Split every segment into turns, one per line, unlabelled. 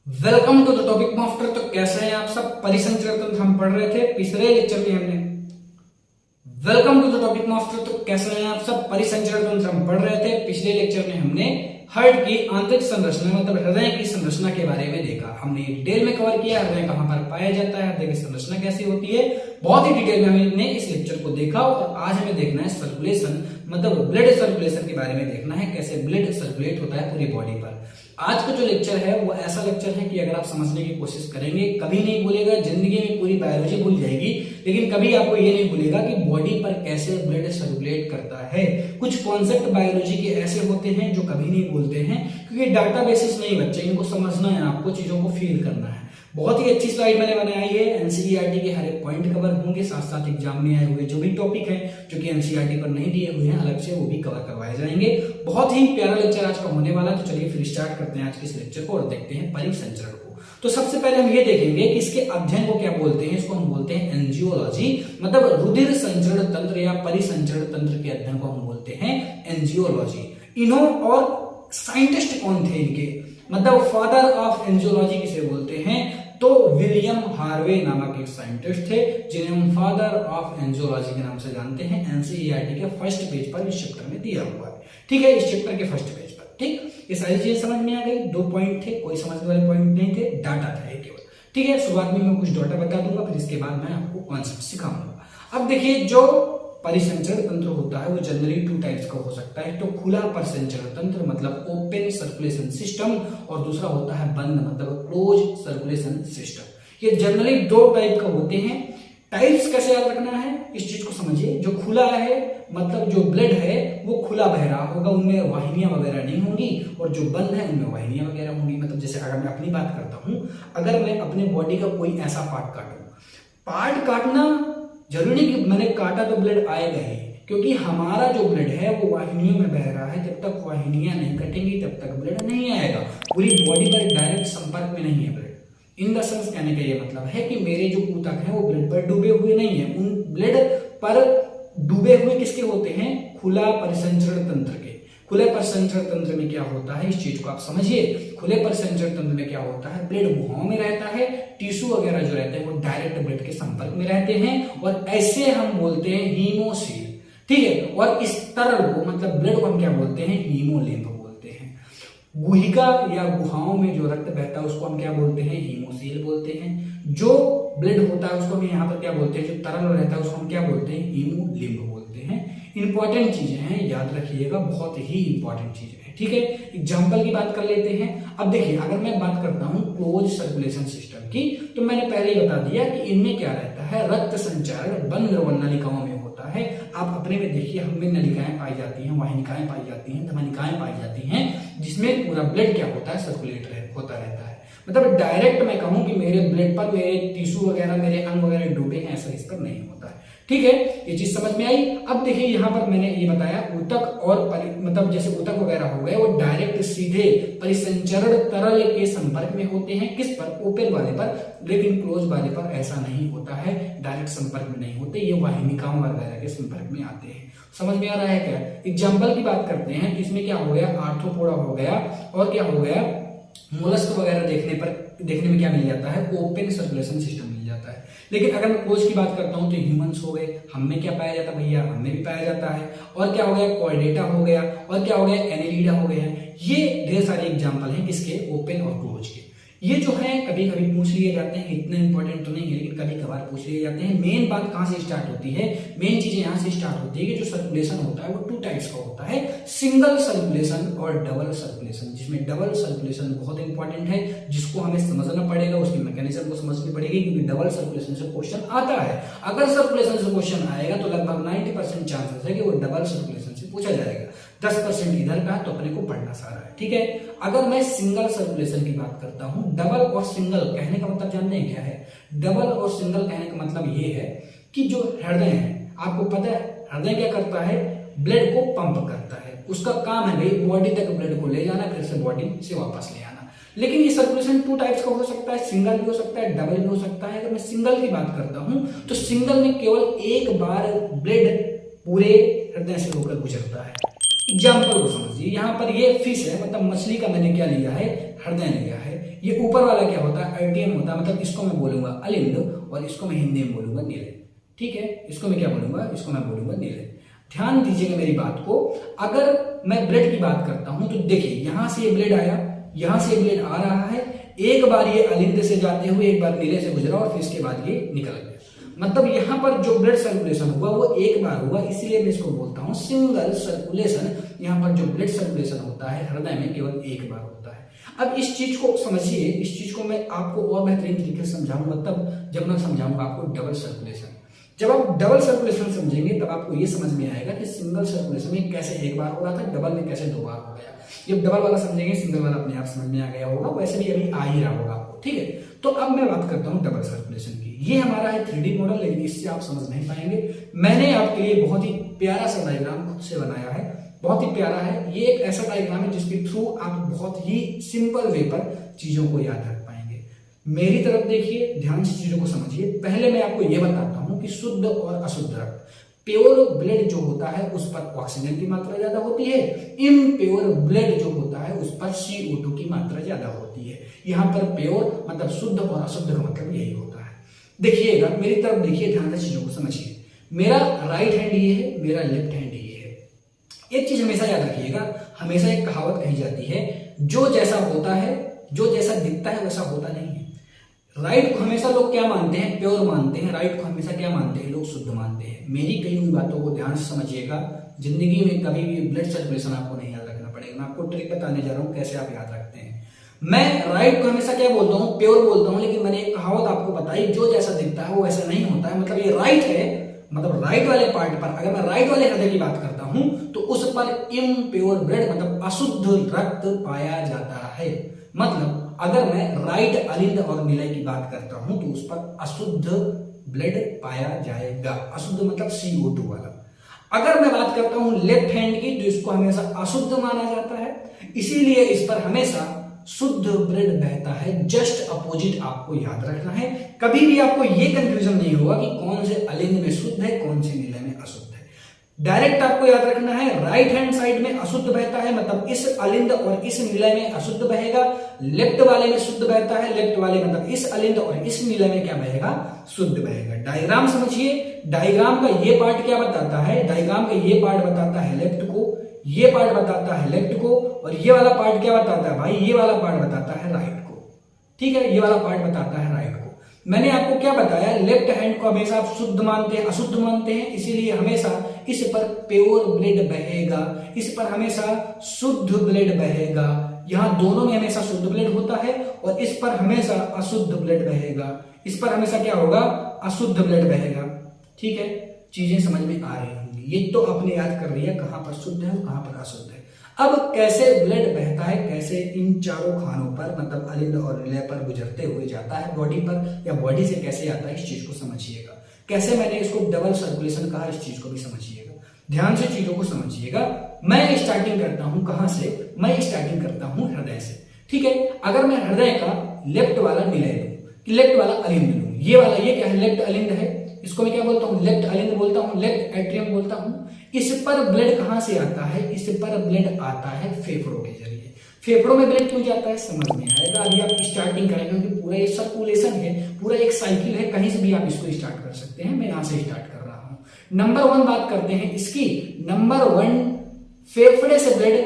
Welcome to the topic master. तो कैसे हैं आप सब? परिसंचरण तंत्र हम पढ़ रहे थे पिछले लेक्चर में हमने। Welcome to the topic master. तो कैसे हैं आप सब? परिसंचरण तंत्र हम पढ़ रहे थे पिछले लेक्चर में हमने हार्ट की आंतरिक संरचना मतलब हृदय की संरचना के बारे में देखा। हमने डिटेल में कवर किया हृदय कहां पर पाया जाता है, हृदय की संरचना कैसी होती है, बहुत ही डिटेल में हमने इस लेक्चर को देखा। और आज हमें देखना है सर्कुलेशन मतलब ब्लड सर्कुलेशन के बारे में देखना है, कैसे ब्लड सर्कुलेट होता है पूरी बॉडी पर। आज का जो लेक्चर है वो ऐसा लेक्चर है कि अगर आप समझने की कोशिश करेंगे कभी नहीं भूलेगा, जिंदगी में पूरी बायोलॉजी भूल जाएगी लेकिन कभी आपको ये नहीं भूलेगा कि बॉडी पर कैसे ब्लड सर्कुलेट करता है। कुछ कॉन्सेप्ट बायोलॉजी के ऐसे होते हैं जो कभी नहीं भूलते हैं, क्योंकि डाटा बेसिस नहीं बच्चे, इनको समझना है, आपको चीजों को फील करना है। बहुत ही अच्छी स्लाइड मैंने बनाई है, एनसीईआरटी के हर एक पॉइंट कवर होंगे, साथ साथ एग्जाम में आए हुए जो भी टॉपिक हैं जो कि एनसीईआरटी पर नहीं दिए हुए हैं अलग से वो भी कवर करवाए जाएंगे। बहुत ही प्यारा लेक्चर आज का होने वाला है। तो चलिए फिर स्टार्ट करते हैं आज के इस लेक्चर को और देखते हैं परिसंचरण को। तो सबसे पहले हम ये देखेंगे कि इसके अध्ययन को क्या बोलते हैं। इसको हम बोलते हैं एंजियोलॉजी, मतलब रुधिर संचरण तंत्र या परिसंचरण तंत्र के अध्ययन को हम बोलते हैं एंजियोलॉजी। इन्हों और साइंटिस्ट कौन थे इनके, मतलब फादर ऑफ एंजियोलॉजी किसे बोलते हैं, तो विलियम हार्वे नामक एक साइंटिस्ट थे जिन्हें हम फादर ऑफ एंजियोलॉजी के नाम से जानते हैं। एनसीईआरटी के फर्स्ट पेज पर इस चैप्टर में दिया हुआ है, ठीक है, इस चैप्टर के फर्स्ट पेज पर। ठीक, ये सारी चीजें समझ में आ गई। 2 पॉइंट थे, कोई समझने वाले पॉइंट नहीं थे, डाटा था ये केवल। ठीक है, शुरुआत में मैं कुछ डाटा बता दूंगा, फिर इसके बाद मैं आपको कॉन्सेप्ट सिखाऊंगा। अब देखिए, जो परिसंचरण तंत्र होता है वो जनरली 2 टाइप्स का हो सकता है। तो खुला परिसंचरण तंत्र मतलब ओपन सर्कुलेशन सिस्टम, और दूसरा होता है बंद मतलब क्लोज सर्कुलेशन सिस्टम। ये जनरली 2 टाइप का होते हैं। टाइप्स कैसे याद रखना है इस चीज को समझिए। जो खुला है मतलब जो ब्लड है वो खुला बह रहा होगा, उनमें वाहिनियां वगैरह नहीं होंगी, और जो बंद है उनमें वाहिनियां वगैरह होंगी। मतलब जैसे अगर मैं अपनी बात करता हूं, अगर मैं अपने बॉडी का कोई ऐसा पार्ट काटना जरूरी नहीं कि मैंने काटा तो ब्लड आएगा ही, क्योंकि हमारा जो ब्लड है वो वाहिनियों में बह रहा है। जब तक वाहिनियां नहीं कटेंगी तब तक ब्लड नहीं आएगा। पूरी बॉडी पर डायरेक्ट संपर्क में नहीं है ब्लड। इन द सेंस कहने का ये मतलब है कि मेरे जो ऊतक हैं वो ब्लड पर डूबे हुए नहीं है। उन ब्लड पर डूबे हुए किसके होते हैं? खुला परिसंचरण तंत्र के। खुले परिसंचरण तंत्र में क्या होता है इस चीज को आप समझिए। खुले परिसंचरण तंत्र में क्या होता है, ब्लड गुहाओं में रहता है, टिश्यू वगैरह जो रहते हैं वो डायरेक्ट ब्लड के संपर्क में रहते हैं, और ऐसे हम बोलते हैं हीमोसील। ठीक है, और इस तरल को मतलब ब्लड को हम क्या बोलते हैं? हीमोलिम्फ बोलते हैं। गुहिका या गुहाओं में जो रक्त बहता है उसको हम क्या बोलते हैं? हीमोसील बोलते हैं। जो ब्लड होता है उसको हम यहाँ पर क्या बोलते हैं? जो तरल रहता है उसको हम क्या बोलते हैं? हीमोलिम्फ बोलते हैं। इंपॉर्टेंट चीजें हैं, याद रखिएगा, बहुत ही इंपॉर्टेंट चीजें हैं। ठीक है, एग्जाम्पल की बात कर लेते हैं। अब देखिए, अगर मैं बात करता हूं क्लोज सर्कुलेशन सिस्टम की, तो मैंने पहले ही बता दिया कि इनमें क्या रहता है, रक्त संचारण बंद नलिकाओं में होता है। आप अपने में देखिए, हमें नलिकाएं पाई जाती हैं, वाहिनिकाएं पाई जाती हैं, धमनिकाएं पाई जाती हैं, जिसमें पूरा ब्लड क्या होता है? सर्कुलेट होता रहता है। मतलब डायरेक्ट मैं कहूं कि मेरे ब्लड पर मेरे टिश्यू वगैरह मेरे अंग वगैरह डूबे हैं, ऐसा इस पर नहीं होता है। ठीक है, ये चीज समझ में आई। अब देखिए, यहाँ पर मैंने ये बताया ऊतक और मतलब जैसे ऊतक वगैरह हो गए वो डायरेक्ट सीधे परिसंचरण तरल के संपर्क में होते हैं। किस पर? ओपन वाले पर। लेकिन क्लोज वाले पर ऐसा नहीं होता है, डायरेक्ट संपर्क में नहीं होते, ये वाहिनिकाओं वगैरह के संपर्क में आते हैं। समझ में आ रहा है क्या? एग्जाम्पल की बात करते हैं, इसमें क्या हो गया? आर्थ्रोपोडा हो गया, और क्या हो गया? मोलस्क वगैरह देखने में क्या मिल जाता है? ओपन सर्कुलेशन सिस्टम मिल जाता है। लेकिन अगर मैं क्लोज की बात करता हूं तो ह्यूमंस हो गए, हम में क्या पाया जाता है भैया? हमें भी पाया जाता है। और क्या हो गया? कॉर्डेटा हो गया, और क्या हो गया? एनेलिडा हो गया। ये ढेर सारे एग्जाम्पल हैं किसके? ओपन और क्लोज के। ये जो है कभी कभी पूछ लिए जाते हैं, इतने इंपॉर्टेंट तो नहीं है लेकिन कभी कभार पूछ लिए जाते हैं। मेन बात कहां से स्टार्ट होती है? मेन चीजें यहां से स्टार्ट होती है कि जो सर्कुलेशन होता है वो 2 टाइप्स का होता है, सिंगल सर्कुलेशन और डबल सर्कुलेशन। जिसमें डबल सर्कुलेशन बहुत इंपॉर्टेंट है, जिसको हमें समझना पड़ेगा, उसकी मैकेनिज्म को समझनी पड़ेगी, क्योंकि डबल सर्कुलेशन से क्वेश्चन आता है। अगर सर्कुलेशन से क्वेश्चन आएगा तो लगभग 90% चांसेस है कि वो डबल सर्कुलेशन से पूछा जाएगा। 10% इधर का, तो अपने को पढ़ना सारा है। ठीक है, अगर मैं सिंगल सर्कुलेशन की बात करता हूं, डबल और सिंगल कहने का मतलब जानते हैं क्या है? डबल और सिंगल कहने का मतलब ये है कि जो हृदय है, आपको पता है हृदय क्या करता है? ब्लड को पंप करता है। उसका काम है भाई बॉडी तक ब्लड को ले जाना, फिर से बॉडी से वापस ले आना। लेकिन ये सर्कुलेशन 2 टाइप्स का हो सकता है, सिंगल भी हो सकता है, डबल भी हो सकता है। अगर मैं सिंगल की बात करता हूं तो सिंगल में केवल एक बार ब्लड पूरे हृदय से होकर गुजरता है। एग्जाम्पल को समझिए, यहाँ पर ये फिश है, मतलब मछली का मैंने क्या लिया है? हृदय लिया है। ये ऊपर वाला क्या होता है, एट्रियम होता है, मतलब इसको मैं बोलूंगा अलिंद और इसको मैं हिंदी में बोलूंगा नीले। ठीक है, इसको मैं क्या बोलूंगा, इसको मैं बोलूंगा नीले। ध्यान दीजिएगा मेरी बात को। अगर मैं ब्लेड की बात करता हूं तो देखिए यहां से ये ब्लेड आया, यहां से ब्लेड आ रहा है, एक बार ये अलिंद से जाते हुए एक बार नीले से गुजरा और फिर इसके बाद ये निकल गया। मतलब यहां पर जो ब्लड सर्कुलेशन हुआ वो एक बार हुआ, इसीलिए मैं इसको बोलता हूं सिंगल सर्कुलेशन। यहां पर जो ब्लड सर्कुलेशन होता है हृदय में केवल एक बार होता है। अब इस चीज को समझिए, इस चीज को मैं आपको और बेहतरीन तरीके से समझाऊंगा तब जब मैं समझाऊंगा आपको डबल सर्कुलेशन। जब आप डबल सर्कुलेशन समझेंगे तब आपको ये समझ में आएगा कि सिंगल सर्कुलेशन में कैसे एक बार हो रहा था, डबल में कैसे 2 बार हो गया। जब डबल वाला समझेंगे सिंगल वाला अपने आप समझ में आ गया होगा, वैसे भी अभी आ ही रहा होगा आपको। ठीक है, तो अब मैं बात करता हूं डबल सर्कुलेशन की। ये हमारा है 3D मॉडल, लेकिन इससे आप समझ नहीं पाएंगे। मैंने आपके लिए बहुत ही प्यारा सा डायग्राम खुद से बनाया है, बहुत ही प्यारा है। ये एक ऐसा डायग्राम है जिसके थ्रू आप बहुत ही सिंपल वे पर चीजों को याद रख पाएंगे। मेरी तरफ देखिए, ध्यान से चीजों को समझिए। पहले मैं आपको यह बताता हूं कि शुद्ध और अशुद्ध रक्त, प्योर ब्लड जो होता है उस पर ऑक्सीजन की मात्रा ज्यादा होती है, इम्प्योर ब्लड जो होता है उस पर CO2 की मात्रा ज्यादा होती है। यहाँ पर प्योर मतलब शुद्ध और अशुद्ध का मतलब यही होता है। देखिएगा मेरी तरफ देखिए, ध्यान से चीजों को समझिए। मेरा राइट हैंड ये है, मेरा लेफ्ट हैंड ये है। एक चीज हमेशा याद रखिएगा, हमेशा एक कहावत कही जाती है, जो जैसा होता है, जो जैसा दिखता है वैसा होता नहीं है। राइट को हमेशा लोग क्या मानते हैं, प्योर मानते हैं। राइट को हमेशा क्या मानते हैं, लोग शुद्ध मानते हैं। मेरी कई उन बातों को ध्यान से समझिएगा। जिंदगी में कभी भी ब्लड सर्कुलेशन आपको नहीं याद रखना पड़ेगा। मैं आपको ट्रिक बताने जा रहा हूं कैसे आप याद रखते हैं। मैं राइट को हमेशा क्या बोलता हूं, प्योर बोलता हूं, लेकिन मैंने एक कहावत आपको बताई, जो जैसा दिखता है वो वैसा नहीं होता है। मतलब ये राइट है, मतलब राइट वाले पार्ट पर अगर मैं राइट वाले हृदय की बात करता हूं तो उस पर इम्प्योर ब्लड मतलब अशुद्ध रक्त पाया जाता है। मतलब अगर मैं राइट अलिंद और निलय की बात करता हूं तो उस पर अशुद्ध ब्लड पाया जाएगा। अशुद्ध मतलब CO2 वाला। अगर मैं बात करता हूं लेफ्ट हैंड की तो इसको हमेशा अशुद्ध माना जाता है, इसीलिए इस पर हमेशा शुद्ध ब्लड बहता है। जस्ट अपोजिट आपको याद रखना है। कभी भी आपको यह कंफ्यूजन नहीं होगा कि कौन से अलिंद में शुद्ध है, कौन से निलय में अशुद्ध है। डायरेक्ट आपको याद रखना है, राइट हैंड साइड में अशुद्ध बहता है, मतलब इस अलिंद और इस निलय में अशुद्ध बहेगा। लेफ्ट वाले में शुद्ध बहता है, लेफ्ट वाले मतलब इस अलिंद और इस निलय में क्या बहेगा, शुद्ध बहेगा। डायग्राम समझिए, डायग्राम का ये पार्ट क्या बताता है, डायग्राम का ये पार्ट बताता है लेफ्ट को, ये पार्ट बताता है लेफ्ट को, और ये वाला पार्ट क्या बताता है भाई, ये वाला पार्ट बताता है राइट को। ठीक है, ये वाला पार्ट बताता है राइट को। मैंने आपको क्या बताया, लेफ्ट हैंड को हमेशा आप शुद्ध मानते हैं, अशुद्ध मानते हैं, इसीलिए हमेशा इस पर प्योर ब्लड बहेगा, इस पर हमेशा शुद्ध ब्लड बहेगा। यहां दोनों में हमेशा शुद्ध ब्लड होता है और इस पर हमेशा अशुद्ध ब्लड बहेगा। इस पर हमेशा क्या होगा, अशुद्ध ब्लड बहेगा। ठीक है, चीजें समझ में आ रही होंगी। ये तो आपने याद कर रही है कहां पर शुद्ध है कहां पर अशुद्ध है। अब कैसे ब्लड बहता है, कैसे इन चारों खानों पर मतलब अलिंद और निलय पर गुजरते हुए जाता है बॉडी पर, या बॉडी से कैसे आता है, इस चीज को समझिएगा। कैसे मैंने इसको डबल सर्कुलेशन कहा, इस चीज को भी समझिएगा। ध्यान से चीजों को समझिएगा। मैं स्टार्टिंग करता हूं कहां से, मैं स्टार्टिंग करता हूं हृदय से। ठीक है, अगर मैं हृदय का लेफ्ट वाला निलय लूं, लेफ्ट वाला अलिंद लूं, ये वाला ये क्या है, लेफ्ट अलिंद है, इसको मैं क्या बोलता हूं, लेफ्ट अलिंद बोलता हूं, लेफ्ट एट्रियम बोलता हूं। इस पर ब्लड कहां से आता है, इस पर ब्लड आता है फेफड़ों के जरिए। फेफड़ों में ब्लड क्यों जाता है समझ में आएगा। अभी आप स्टार्टिंग करेंगे क्योंकि पूरा ये सर्कुलेशन है, पूरा एक साइकिल है, कहीं से भी आप इसको स्टार्ट कर सकते हैं। मैं यहां से स्टार्ट कर रहा हूं। नंबर 1 बात करते हैं इसकी। नंबर 1, फेफड़े से ब्लड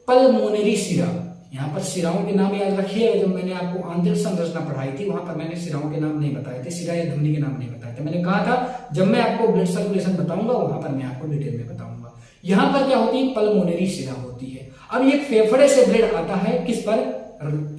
पल्मोनरी शिरा। यहाँ पर शिराओं के नाम याद रखिएगा। जब मैंने आपको आंतरिक संरचना पढ़ाई थी वहां पर मैंने शिराओं के नाम नहीं बताए थे, शिरा या धमनी के नाम नहीं बताए थे। मैंने कहा था जब मैं आपको ब्लड सर्कुलेशन बताऊंगा वहां पर मैं आपको डिटेल में बताऊंगा। यहाँ पर क्या होती है, पल्मोनरी शिरा होती है। अब ये फेफड़े से ब्लड आता है किस पर,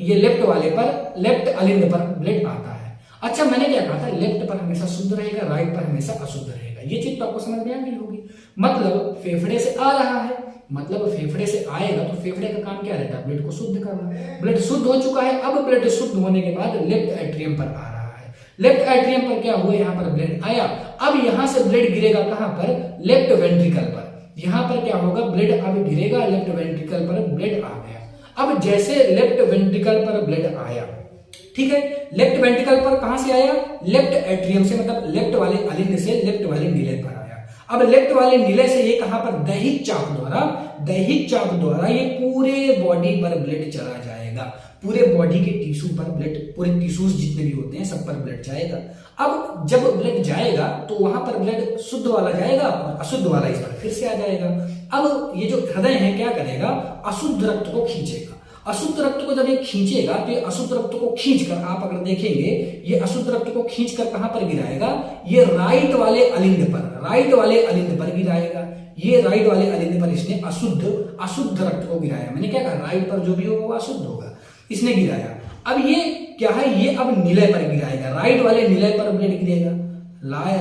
ये लेफ्ट वाले पर, लेफ्ट अलिंद पर ब्लड आता है। अच्छा, मैंने क्या कहा था, लेफ्ट पर हमेशा शुद्ध रहेगा, राइट पर हमेशा अशुद्ध रहेगा। ये चीज तो आपको समझ में आ गई होगी। मतलब फेफड़े से आ रहा है, मतलब फेफड़े से आएगा तो फेफड़े का काम क्या रहता है, ब्लड को शुद्ध करना। ब्लड शुद्ध हो चुका है, अब ब्लड शुद्ध होने के बाद लेफ्ट एट्रियम पर आ रहा है। लेफ्ट एट्रियम पर क्या हुआ, यहाँ पर ब्लड आया। अब यहां से ब्लड गिरेगा कहां पर, लेफ्ट वेंट्रिकल पर। यहां पर क्या होगा, ब्लड अब गिरेगा लेफ्ट वेंट्रिकल पर, ब्लड आ गया। अब जैसे लेफ्ट वेंट्रिकल पर ब्लड आया, ठीक है, लेफ्ट वेंट्रिकल पर कहां से आया, लेफ्ट एट्रियम से, मतलब लेफ्ट वाले अलिंद से लेफ्ट वाले निलय पर आया। अब लेफ्ट वाले निलय से ये कहां पर, दैहिक चाप द्वारा, दैहिक चाप द्वारा ये पूरे बॉडी पर ब्लड चला जाएगा। पूरे बॉडी के टिश्यू पर ब्लड, पूरे टिश्यूज जितने भी होते हैं सब पर ब्लड जाएगा। अब जब ब्लड जाएगा तो वहां पर ब्लड शुद्ध वाला जाएगा और अशुद्ध वाला इस पर फिर से आ जाएगा। अब ये जो हृदय है क्या करेगा, अशुद्ध रक्त को खींचेगा। अशुद्ध रक्त को जब ये खींचेगा तो ये अशुद्ध रक्त को खींचकर, आप अगर देखेंगे ये अशुद्ध रक्त को खींचकर कहां पर गिराएगा, ये राइट वाले अलिंद पर गिराएगा। ये राइट वाले अलिंद पर इसने अशुद्ध रक्त को गिराया। मैंने क्या कहा, राइट पर जो भी होगा वो अशुद्ध होगा, इसने गिराया। अब ये क्या है, ये अब निलय पर गिराएगा, राइट वाले निलय पर ब्लड गिरेगा,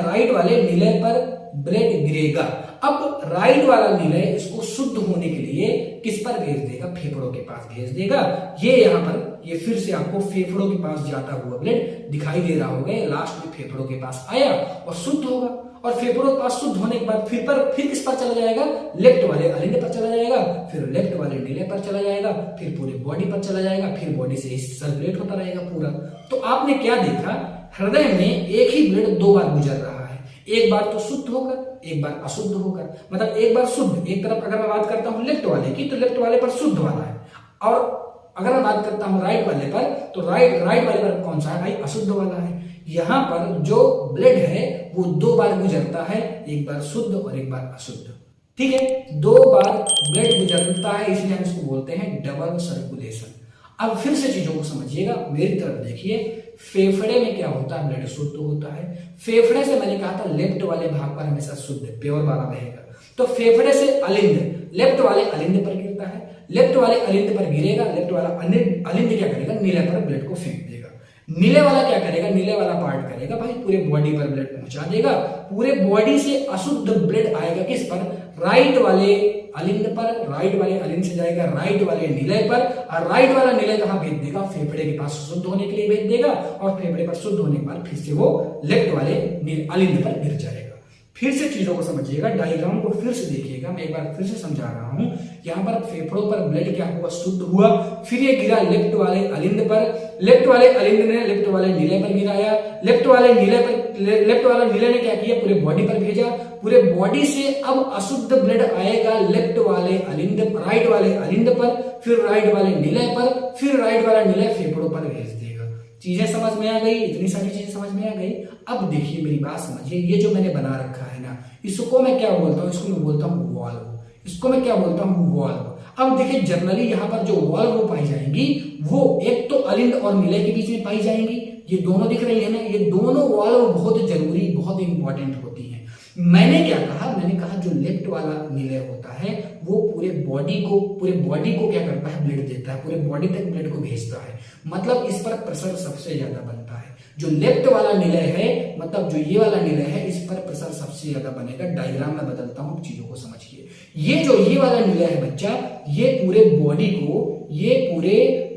राइट वाले निलय पर ब्लड गिरेगा। अब राइट वाला निलय इसको शुद्ध होने के लिए किस पर भेज देगा, फेफड़ों के पास भेज देगा। ये यहाँ पर ये फिर से आपको फेफड़ों के पास जाता हुआ ब्लड दिखाई दे रहा होगा। लास्ट में फेफड़ों के पास आया और शुद्ध होगा, और फेफड़ों के पास शुद्ध होने के बाद फिर किस पर चला जाएगा, लेफ्ट वाले अलिंद पर चला जाएगा, फिर लेफ्ट वाले निलय पर चला जाएगा, फिर पूरे बॉडी पर चला जाएगा, फिर बॉडी से सर्कुलेट होता रहेगा पूरा। तो आपने क्या देखा, हृदय में एक ही ब्लड दो बार गुजर रहा है, एक बार तो शुद्ध होकर, एक बार अशुद्ध होकर। मतलब एक बार शुद्ध, एक तरफ अगर मैं बात करता हूं लेफ्ट वाले की तो लेफ्ट वाले पर शुद्ध वाला है, और अगर मैं बात करता हूं राइट वाले पर तो राइट वाले पर कौन सा है भाई, अशुद्ध वाला है। यहां पर जो ब्लड है वो दो बार गुजरता है, एक बार शुद्ध और एक बार अशुद्ध। ठीक है, दो बार ब्लड गुजरता है, इसलिए हम इसको बोलते हैं डबल सर्कुलेशन। अब फिर से चीजों को समझिएगा, मेरी तरफ देखिए। फेफड़े में क्या होता है, ब्लड शुद्ध होता है। फेफड़े से मैंने कहा था लेफ्ट वाले भाग पर हमेशा शुद्ध प्योर वाला रहेगा। तो फेफड़े से अलिंद लेफ्ट वाले अलिंद पर गिरता है, लेफ्ट वाले अलिंद पर गिरेगा, लेफ्ट वाला अलिंद क्या करेगा, नीले पर ब्लड को फेंक देगा। नीले वाला क्या करेगा, नीले वाला पार्ट करेगा भाई पूरे बॉडी पर ब्लड पहुंचा देगा। पूरे बॉडी से अशुद्ध ब्लड आएगा किस पर, राइट वाले अलिंद पर, राइट वाले अलिंद से जाएगा राइट वाले निलय पर, और राइट वाला निलय कहां भेज देगा, फेफड़े के पास शुद्ध होने के लिए भेज देगा, और फेफड़े पर शुद्ध होने के बाद फिर से वो लेफ्ट वाले अलिंद पर गिर जाएगा। फिर से चीजों को समझिएगा, डायग्राम को फिर से देखिएगा, मैं एक बार फिर से समझा रहा हूं। यहाँ पर फेफड़ों पर ब्लड क्या हुआ, शुद्ध हुआ, फिर ये गिरा लेफ्ट वाले अलिंद पर, लेफ्ट वाले अलिंद ने लेफ्ट वाले निलय पर गिराया, लेफ्ट वाला निलय ने क्या किया, पूरे बॉडी पर भेजा। पूरे बॉडी से अब अशुद्ध ब्लड आएगा लेफ्ट वाले अलिंद, राइट वाले अलिंद पर, फिर राइट वाले निलय पर, फिर राइट वाला निलय फेफड़ों पर भेज देगा। चीजें समझ में आ गई, इतनी सारी चीजें समझ में आ गई। अब देखिए मेरी बात समझिए, ये जो मैंने बना रखा है ना, इसको मैं क्या बोलता हूँ, इसको मैं बोलता हूँ वॉल्व। इसको मैं क्या बोलता हूँ, वॉल्व। अब देखिए जनरली यहाँ पर जो वॉल्व पाई जाएंगी वो एक तो अलिंद और निलय के बीच में पाई जाएंगी। ये दोनों दिख रही है ना, ये दोनों वॉल्व बहुत जरूरी, बहुत इंपॉर्टेंट होती है। मैंने क्या कहा, मैंने कहा जो लेफ्ट वाला निलय होता है वो पूरे बॉडी को क्या करता है, ब्लड देता है, पूरे बॉडी तक ब्लड को भेजता है। मतलब इस पर प्रेशर सबसे ज्यादा बनता है। जो लेफ्ट वाला निलय है, मतलब जो ये वाला निलय है, इस पर प्रेशर सबसे ज्यादा बनेगा। डायग्राम में बदलता हूं, चीजों को समझिए। ये वाला निलय है बच्चा, ये पूरे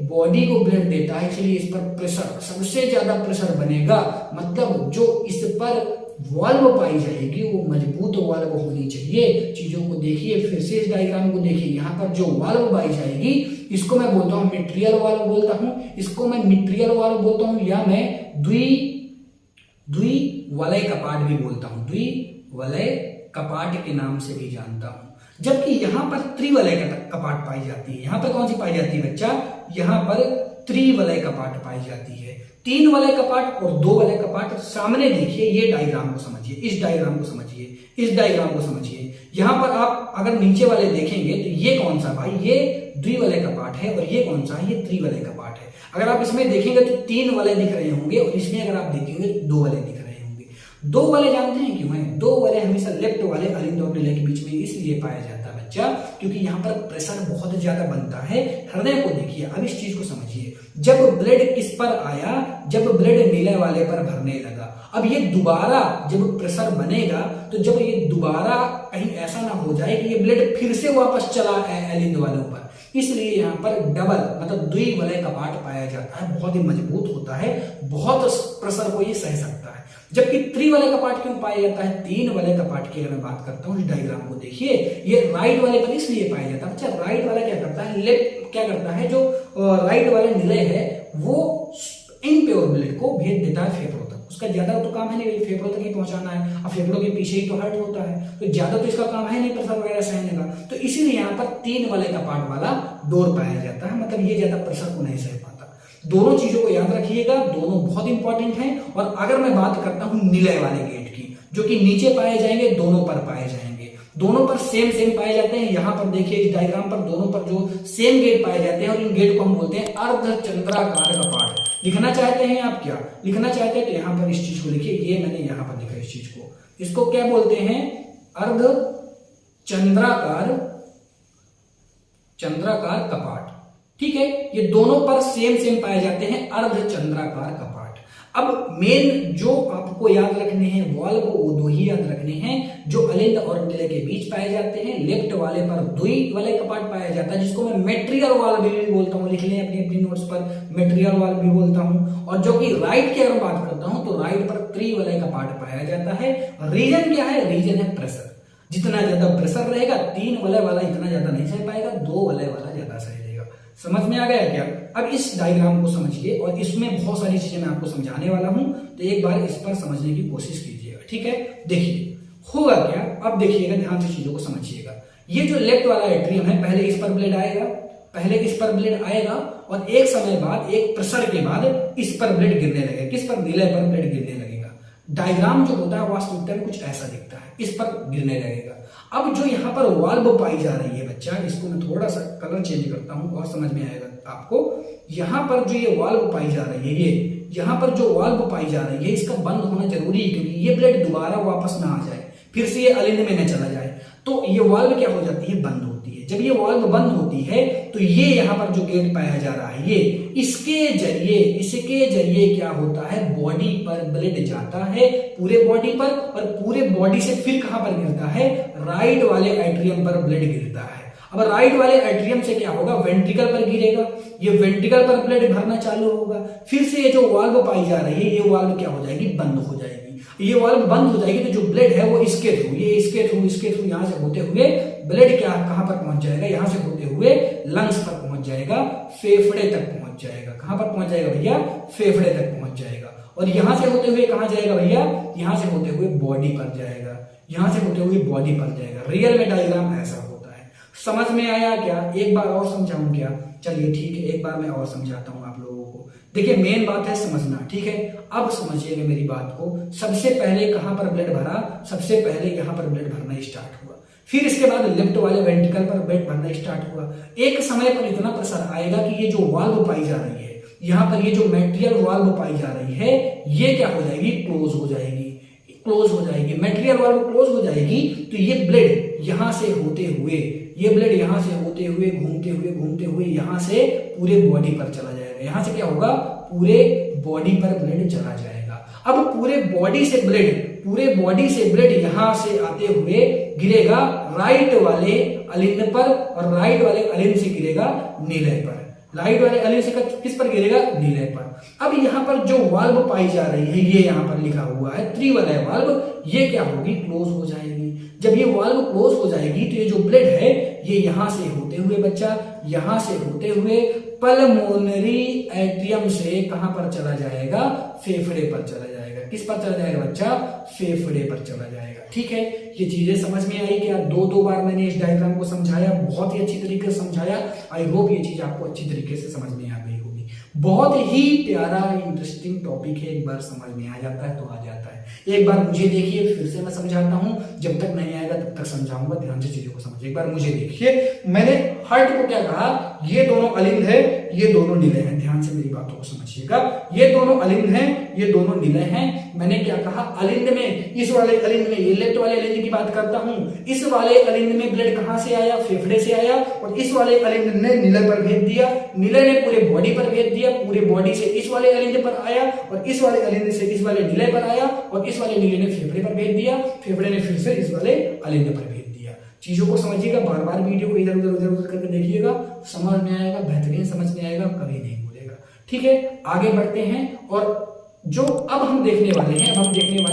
बॉडी को ब्लड देता है, इसलिए इस पर प्रेशर सबसे ज्यादा प्रेशर बनेगा। मतलब जो इस पर वॉल्व पाई जाएगी वो मजबूत वॉल्व होनी चाहिए। चीजों को देखिए, फिर से इस डायग्राम को देखिए। यहाँ पर जो वॉल्व पाई जाएगी इसको मैं बोलता हूँ मिट्रियल वॉल्व बोलता हूँ, इसको मैं मिट्रियल वॉल्व बोलता हूँ, या मैं द्विवलय कपाट भी बोलता हूँ, द्विवलय कपाट के नाम से भी जानता हूँ। जबकि यहाँ पर त्रिवलय कपाट पाई जाती है। यहाँ पर कौन सी पाई जाती है बच्चा, यहाँ पर त्रिवलय कपाट पाई जाती है। तीन वलय कपाट और दो वलय कपाट सामने देखिए। ये डायग्राम को समझिए, इस डायग्राम को समझिए, इस डायग्राम को समझिए। यहाँ पर आप अगर नीचे वाले देखेंगे तो ये कौन सा भाई, ये द्विवलय कपाट है, और ये कौन सा है, ये त्रिवलय कपाट है। अगर आप इसमें देखेंगे तो तीन वलय दिख रहे होंगे, और इसमें अगर आप देखेंगे तो दो वलय दिख रहे होंगे। दो वलय जानते हैं क्यों है, दो वलय हमेशा लेफ्ट वाले अलिंद और निलय के बीच में इसलिए पाया जाता है बच्चा, क्योंकि यहाँ पर प्रेशर बहुत ज्यादा बनता है। हृदय को देखिए, अब इस चीज को समझिए। जब ब्लड किस पर आया, जब ब्लड निलय वाले पर भरने लगा, अब ये दोबारा जब प्रेशर बनेगा तो जब ये दोबारा कहीं ऐसा ना हो जाए कि ये ब्लड फिर से वापस चला अलिंद वालों पर, इसलिए यहाँ पर डबल मतलब द्विवलय कपाट पाया जाता है। बहुत ही मजबूत होता है, बहुत प्रेशर को ये सह सकता है। जबकि त्रिवलय कपाट क्यों पाया जाता है, तीन वलय कपाट की अगर मैं बात करता हूँ, इस डायग्राम को देखिए। ये राइट वाले पर इसलिए पाया जाता है। अच्छा, राइट वाला क्या करता है, लेफ्ट क्या करता है, जो राइट वाले निलय है वो इनप्योर ब्लड को भेज देता है फेफड़ों तक। उसका ज्यादा तो काम है नहीं, फेफड़ों तक ही पहुंचाना है। अब फेफड़ों के पीछे ही तो हार्ट होता है, तो ज्यादा तो इसका काम है नहीं प्रेशर वगैरह सहने का। तो इसीलिए यहाँ पर तीन वलय कपाट वाला डोर पाया जाता है, मतलब ये ज्यादा प्रेशर को नहीं सह पाता। दोनों चीजों को याद रखिएगा, दोनों बहुत इंपॉर्टेंट हैं। और अगर मैं बात करता हूं निलय वाले गेट की, जो कि नीचे पाए जाएंगे, दोनों पर पाए जाएंगे, दोनों पर सेम सेम पाए जाते हैं। यहां पर देखिए इस डायग्राम पर दोनों पर जो सेम गेट पाए जाते हैं और इन गेट को हम बोलते हैं अर्धचंद्राकार कपाट। लिखना चाहते हैं आप, क्या लिखना चाहते हैं तो यहां पर इस चीज को लिखिए, ये मैंने यहां पर लिखा इस चीज को, इसको क्या बोलते हैं, चंद्राकार कपाट। ठीक है, ये दोनों पर सेम सेम पाए जाते हैं अर्धचंद्राकार कपाट। अब मेन जो आपको याद रखने हैं वाल्व, वो दो ही याद रखने हैं जो अलिंद और निलय के बीच पाए जाते हैं। लेफ्ट वाले पर द्वि वाले कपाट पाया जाता है, जिसको मैं मेटेरियल वाल्व भी बोलता हूं, लिख लें अपनी अपनी नोट्स पर, मेटेरियल वाल्व भी बोलता हूं। और जो कि राइट की अगर बात करता हूं तो राइट पर त्रि वाले कपाट पाया जाता है। रीजन क्या है, रीजन है प्रेशर। जितना ज्यादा प्रेशर रहेगा, 3 वाले वाला इतना ज्यादा नहीं सह पाएगा, 2 वाले वाला ज्यादा सह लेगा। समझ में आ गया क्या? अब इस डायग्राम को समझिए, और इसमें बहुत सारी चीजें मैं आपको समझाने वाला हूं, तो एक बार इस पर समझने की कोशिश कीजिएगा। ठीक है, देखिए होगा क्या, अब देखिएगा, ध्यान से चीजों को समझिएगा। ये जो लेफ्ट वाला एट्रियम है, पहले इस पर ब्लेड आएगा, और एक समय बाद, एक प्रेशर के बाद इस पर ब्लेड गिरने लगेगा। किस पर? निलय पर ब्लेड गिरने लगेगा। डायग्राम जो होता है वास्तविकता में कुछ ऐसा दिखता है, इस पर गिरने लगेगा। अब जो यहाँ पर वाल्व पाई जा रही है बच्चा, इसको मैं थोड़ा सा कलर चेंज करता हूं और समझ में आएगा आपको। यहाँ पर जो ये वाल्व पाई जा रही है, ये यहाँ पर जो वाल्व पाई जा रही है, इसका बंद होना जरूरी है, क्योंकि ये ब्लेड दोबारा वापस ना आ जाए, फिर से ये अलिंद में न चला जाए। तो ये वाल्व क्या हो जाती है, बंद होती है। जब ये वाल्व बंद होती है तो ये यहाँ पर जो गेट पाया जा रहा है, ये इसके जरिए क्या होता है, बॉडी पर ब्लेड जाता है, पूरे बॉडी पर, और पूरे बॉडी से फिर कहां पर गिरता है, राइट वाले एट्रियम पर ब्लेड गिरता है। अब राइट वाले एट्रियम से क्या होगा, वेंट्रिकल पर गिरेगा, ये वेंट्रिकल पर ब्लेड भरना चालू होगा। फिर से ये जो वाल्व पाई जा रही है, ये वाल्व क्या हो जाएगी, बंद हो जाएगी। ये वाल्व बंद हो जाएगी तो जो ब्लेड है वो इसके थ्रू यहां से होते हुए ब्लेड क्या कहां पर पहुंच जाएगा, यहां से होते हुए लंग्स पर पहुंच जाएगा, फेफड़े तक पहुंच जाएगा। कहां पर पहुंच जाएगा भैया, फेफड़े तक पहुंच जाएगा। और यहां से होते हुए कहां जाएगा भैया, यहां से होते हुए बॉडी पर जाएगा, यहां से होते हुए बॉडी पर जाएगा। रियल में डायग्राम ऐसा होता है। समझ में आया क्या? एक बार और समझाऊं क्या? चलिए ठीक है, एक बार मैं और समझाता हूं आप लोगों को। देखिए मेन बात है समझना, ठीक है। अब समझिएगा मेरी बात को। सबसे पहले कहां पर ब्लेड भरा, सबसे पहले यहां पर ब्लेड भरना स्टार्ट हुआ, फिर इसके बाद लेफ्ट वाले वेंट्रिकल पर ब्लेड भरना स्टार्ट हुआ। एक समय पर इतना प्रेशर आएगा कि ये जो वाल्व पाई जा रही है, यहां पर ये जो मेटेरियल वाल्व पाई जा रही है, ये क्या हो जाएगी, क्लोज हो जाएगी। मेटेरियल वाल्व क्लोज हो जाएगी तो ये ब्लेड यहां से होते हुए, घूमते हुए यहां से पूरे बॉडी पर चला जाएगा। यहां से क्या होगा, पूरे बॉडी पर ब्लेड चला जाएगा। अब पूरे बॉडी से ब्लेड यहां से आते हुए गिरेगा राइट वाले अलिंद पर, और राइट वाले अलिंद से गिरेगा निलय पर। राइट वाले अलिंद से किस पर गिरेगा, निलय पर। अब यहां पर जो वाल्व पाई जा रही है, ये यहां पर लिखा हुआ है त्रिवलय वाल्व, ये क्या होगी, क्लोज हो जाएगी। जब ये वाल्व क्लोज हो जाएगी तो ये जो ब्लेड है, ये यहां से होते हुए बच्चा, यहां से होते हुए पल्मोनरी एट्रियम से कहां पर चला जाएगा, फेफड़े पर चला जाएगा। किस पर चला जाएगा बच्चा, फेफड़े पर चला जाएगा। ठीक है, ये चीजें समझ में आई क्या? दो बार मैंने इस डायग्राम को समझाया, बहुत ही अच्छी तरीके से समझाया। आई होप ये चीज आपको अच्छी तरीके से समझ में आ गई होगी। बहुत ही प्यारा इंटरेस्टिंग टॉपिक है, एक बार समझ में आ जाता है तो आ जाता है। एक बार मुझे देखिए, फिर से मैं समझाता हूं, जब तक नहीं आएगा तब तक समझाऊंगा। ध्यान से चीजों को समझिए। एक बार मुझे देखिए, मैंने हर्ट को क्या कहा, ये दोनों अलिंद है, ये दोनों निलय हैं। ध्यान से मेरी बातों को समझिएगा, ये दोनों अलिंद हैं, ये दोनों निलय हैं। मैंने क्या कहा, अलिंद में, इस वाले अलिंद में, ये लेफ्ट वाले अलिंद की बात करता हूं, इस वाले अलिंद में ब्लेड कहां से आया, फेफड़े से आया, और इस वाले अलिंद ने निलय पर भेज दिया, निलय ने पूरे बॉडी पर भेज दिया, पूरे बॉडी से इस वाले अलिंद पर आया, और इस वाले अलिंद से इस वाले निलय पर आया, और इस वाले निलय ने फेफड़े पर भेज दिया, फेफड़े ने फिर से इस वाले अलिंद पर भेज दिया। चीजों को समझिएगा, बार बार वीडियो को इधर उधर करके देखिएगा, समझ में आएगा, बेहतरीन समझ में आएगा, कभी नहीं भूलेगा। ठीक है, आगे बढ़ते हैं। और जो अब हम देखने वाले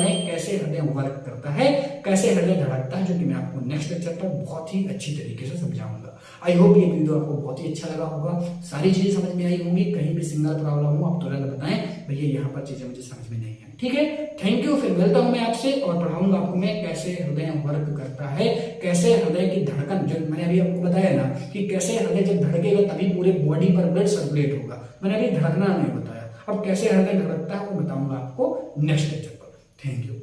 हैं कैसे हृदय वर्क करता है, कैसे हृदय धड़कता है, जो कि मैं आपको नेक्स्ट लेक्चर पर बहुत ही अच्छी तरीके से समझाऊंगा। आई होप ये वीडियो आपको बहुत ही अच्छा लगा होगा, सारी चीजें समझ में आई होंगी। कहीं भी सिग्नल प्रॉब्लम हो आप तुरंत बताएं। भैया यहाँ पर चीजें मुझे समझ में नहीं है। ठीक है, थैंक यू। फिर मिलता हूं मैं आपसे और पढ़ाऊंगा आपको मैं कैसे हृदय वर्क करता है, कैसे हृदय की धड़कन, जो मैंने अभी आपको बताया ना कि कैसे हृदय जब धड़केगा तभी पूरे बॉडी पर ब्लड सर्कुलेट होगा। मैंने अभी धड़कना नहीं बताया, अब कैसे हृदय धड़कता है वो बताऊंगा आपको नेक्स्ट लेक्चर पर। Thank you.